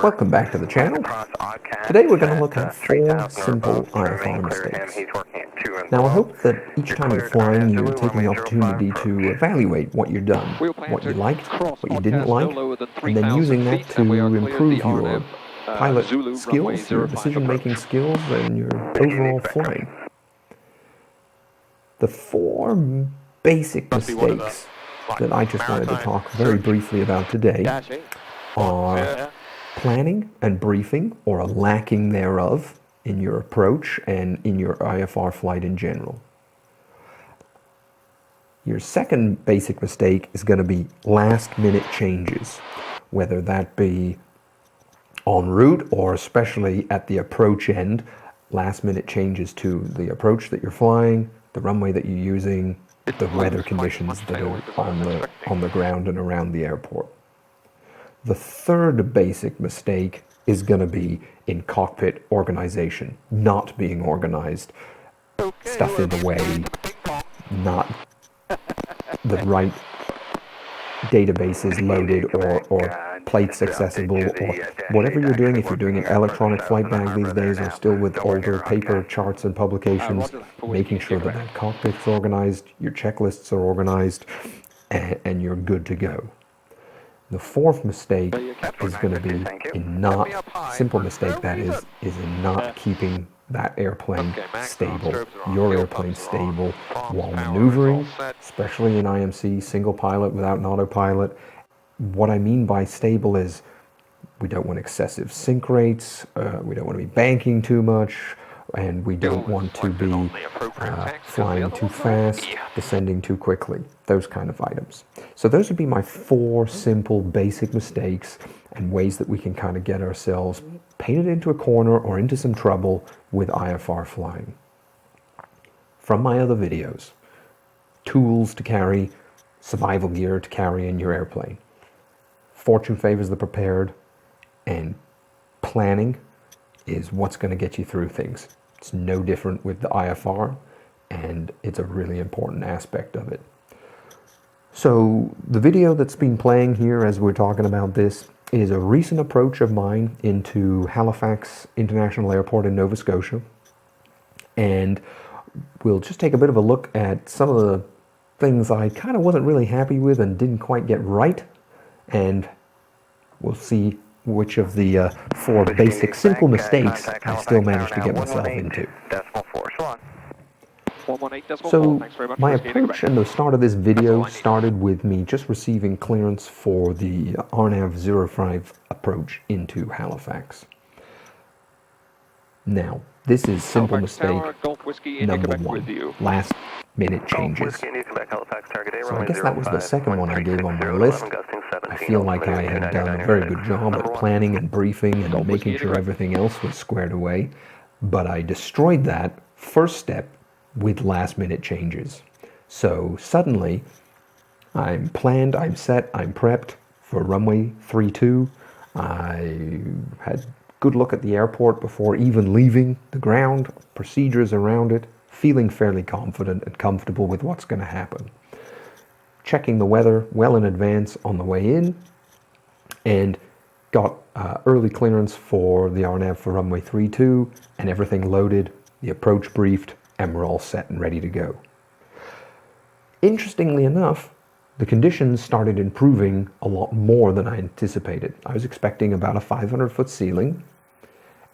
Welcome back to the channel. Today we're going to look at 4 simple IFR mistakes. Now I hope that each time you're flying you're taking the opportunity to evaluate what you've done, what you liked, what you didn't like, and then using that to improve your pilot skills, your decision-making skills, and your overall flying. The 4 basic mistakes that I just wanted to talk very briefly about today are planning and briefing, or a lacking thereof, in your approach and in your IFR flight in general. Your second basic mistake is going to be last-minute changes, whether that be en route or especially at the approach end, last-minute changes to the approach that you're flying, the runway that you're using, the weather conditions that are on the ground and around the airport. The third basic mistake is going to be in cockpit organization, not being organized, stuff in the way, not the right databases loaded or plates accessible, or whatever you're doing. If you're doing an electronic flight bag these days or still with older paper charts and publications, making sure that that cockpit's organized, your checklists are organized, and you're good to go. The fourth mistake is going to be in not, simple mistake that is in not keeping that airplane stable, your airplane stable while maneuvering, especially in IMC, single pilot without an autopilot. What I mean by stable is we don't want excessive sync rates, we don't want to be banking too much, and we don't want to be flying too fast, descending too quickly, those kind of items. So those would be my 4 simple basic mistakes and ways that we can kind of get ourselves painted into a corner or into some trouble with IFR flying. From my other videos, tools to carry, survival gear to carry in your airplane. Fortune favors the prepared, and planning is what's going to get you through things. It's no different with the IFR, and it's a really important aspect of it. So the video that's been playing here as we're talking about this is a recent approach of mine into Halifax International Airport in Nova Scotia, and we'll just take a bit of a look at some of the things I kind of wasn't really happy with and didn't quite get right, and we'll see which of the 4 basic simple mistakes I still managed to get myself into. So my approach in the start of this video started with me just receiving clearance for the RNAV 05 approach into Halifax. Now, this is simple mistake number 1, last minute changes. So I guess that was the second one I gave on my list. I feel like I had done a very good job at planning and briefing and making sure everything else was squared away, but I destroyed that first step with last minute changes. So suddenly I'm planned, I'm set, I'm prepped for runway 32. I had good look at the airport before even leaving the ground, procedures around it, feeling fairly confident and comfortable with what's going to happen. Checking the weather well in advance on the way in, and got early clearance for the RNAV for runway 32, and everything loaded, the approach briefed, and we're all set and ready to go. Interestingly enough, the conditions started improving a lot more than I anticipated. I was expecting about a 500-foot ceiling,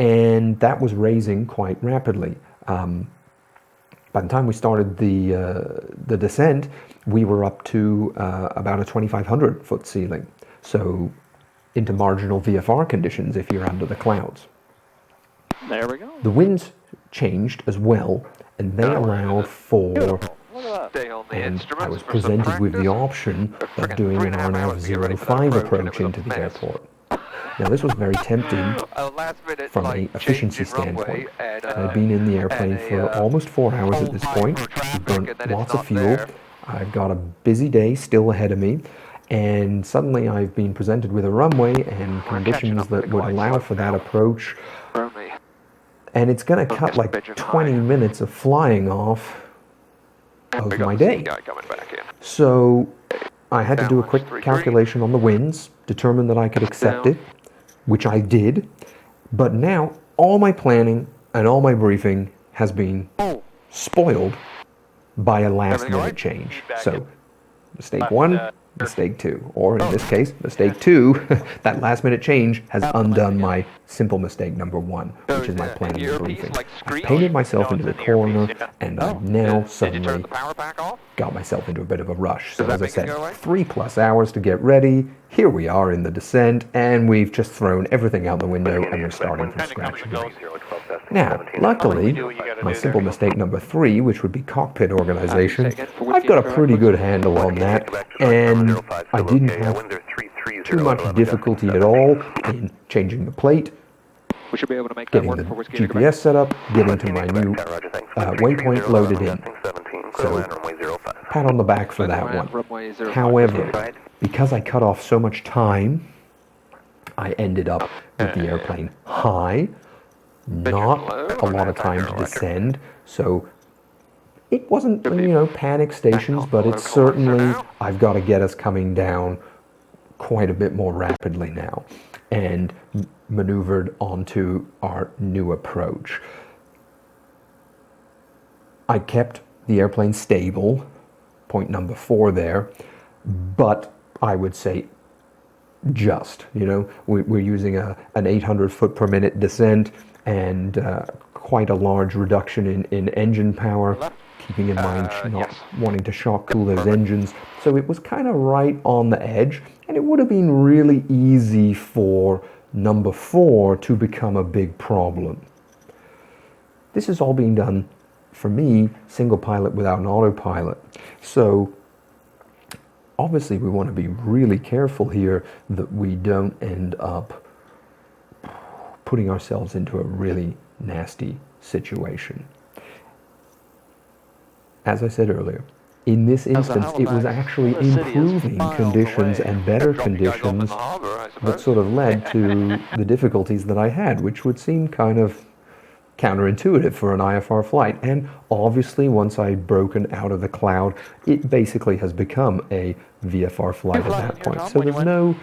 and that was raising quite rapidly. By the time we started the descent, we were up to about a 2,500-foot ceiling, so into marginal VFR conditions if you're under the clouds. There we go. The winds changed as well, and they allowed for, and I was presented with the option of doing an RNAV 05 approach into the airport. Now this was very tempting from an efficiency standpoint. I've been in the airplane for almost 4 hours at this point. We've burnt lots of fuel. I've got a busy day still ahead of me, and suddenly I've been presented with a runway and conditions that would allow for that approach, and it's going to cut like 20 minutes of flying off of my day. So I had to do a quick calculation on the winds, determine that I could accept it, which I did, but now all my planning and all my briefing has been spoiled by a last minute change. So mistake one, mistake two, or in this case, mistake two, that last minute change has undone my simple mistake number one, which is my planning and briefing. I painted myself into the corner, and I've now suddenly got myself into a bit of a rush. So as I said, 3+ hours to get ready. Here we are in the descent, and we've just thrown everything out the window, and we're starting from scratch again. Now, luckily, my simple mistake number three, which would be cockpit organization, I've got a pretty good handle on that, and I didn't have too much difficulty at all in changing the plate, We should be able to make that getting work the for Whiskey Quebec. GPS set up, getting to my new waypoint loaded in. So, pat on the back for that one. Runway 05. However, because I cut off so much time, I ended up with the airplane high, not a lot of time to descend, so it wasn't, panic stations, but it's certainly, I've got to get us coming down quite a bit more rapidly now, and maneuvered onto our new approach. I kept the airplane stable, point number 4 there, but I would say just, we're using an 800 foot per minute descent and quite a large reduction in engine power, keeping in mind not wanting to shock cool those engines. So it was kind of right on the edge, and it would have been really easy for number 4 to become a big problem. This is all being done, for me, single pilot without an autopilot. So obviously we want to be really careful here that we don't end up putting ourselves into a really nasty situation. As I said earlier, in this instance, it was actually improving conditions and better conditions that sort of led to the difficulties that I had, which would seem kind of counterintuitive for an IFR flight. And obviously, once I'd broken out of the cloud, it basically has become a VFR flight at that point. So there's no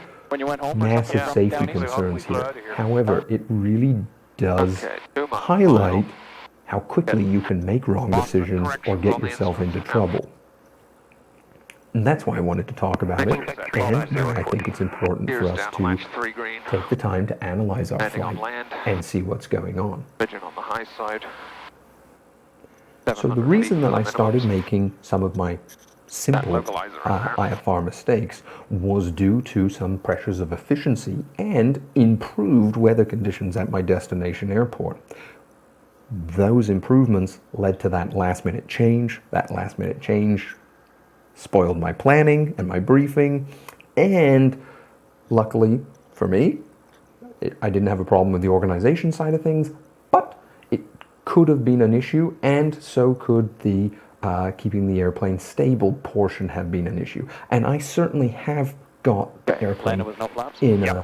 massive safety concerns here. However, it really does highlight how quickly you can make wrong decisions or get yourself into trouble. And that's why I wanted to talk about it, and I think it's important for us to take the time to analyze our flight and see what's going on. So the reason that I started making some of my simple IFR mistakes was due to some pressures of efficiency and improved weather conditions at my destination airport. Those improvements led to that last minute change. That last minute change spoiled my planning and my briefing, and luckily for me, I didn't have a problem with the organization side of things, but it could have been an issue, and so could the keeping the airplane stable portion have been an issue. And I certainly have got the airplane in an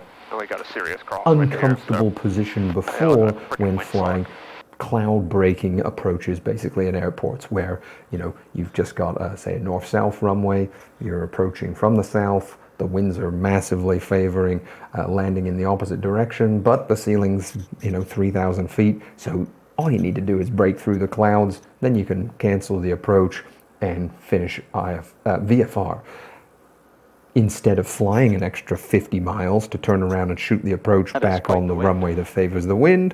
uncomfortable position before when flying cloud breaking approaches basically in airports where you've just got say a north-south runway, you're approaching from the south, the winds are massively favoring landing in the opposite direction, but the ceiling's 3,000 feet, so all you need to do is break through the clouds, then you can cancel the approach and finish VFR. Instead of flying an extra 50 miles to turn around and shoot the approach back on the runway that favors the wind,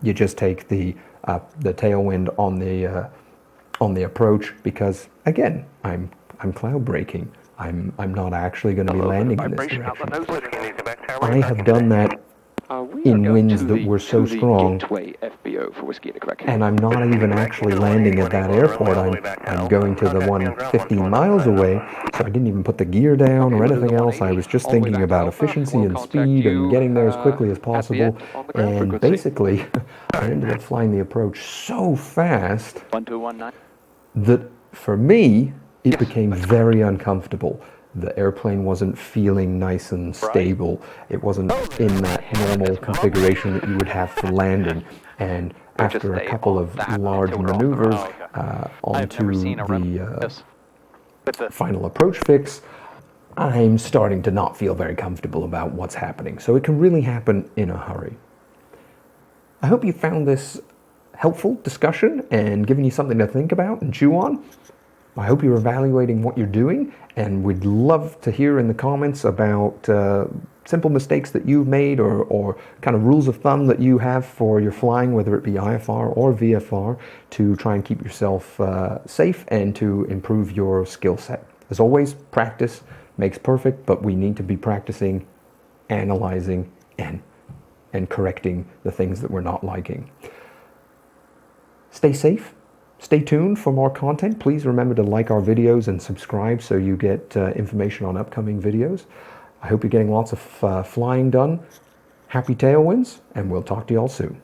you just take the tailwind on the approach, because again, I'm cloud breaking. I'm not actually going to be landing in this direction. I have done that in winds that were so strong, and I'm not even actually landing at that airport. I'm going to the one 15 miles away, so I didn't even put the gear down or anything else. I was just thinking about efficiency and speed and getting there as quickly as possible, and basically I ended up flying the approach so fast that for me it became very uncomfortable. The airplane wasn't feeling nice and stable. It wasn't in that normal configuration that you would have for landing. And after a couple of large maneuvers onto the final approach fix, I'm starting to not feel very comfortable about what's happening. So it can really happen in a hurry. I hope you found this helpful discussion and given you something to think about and chew on. I hope you're evaluating what you're doing, and we'd love to hear in the comments about simple mistakes that you've made or kind of rules of thumb that you have for your flying, whether it be IFR or VFR, to try and keep yourself safe and to improve your skill set. As always, practice makes perfect, but we need to be practicing, analyzing, and correcting the things that we're not liking. Stay safe. Stay tuned for more content. Please remember to like our videos and subscribe so you get information on upcoming videos. I hope you're getting lots of flying done. Happy tailwinds, and we'll talk to you all soon.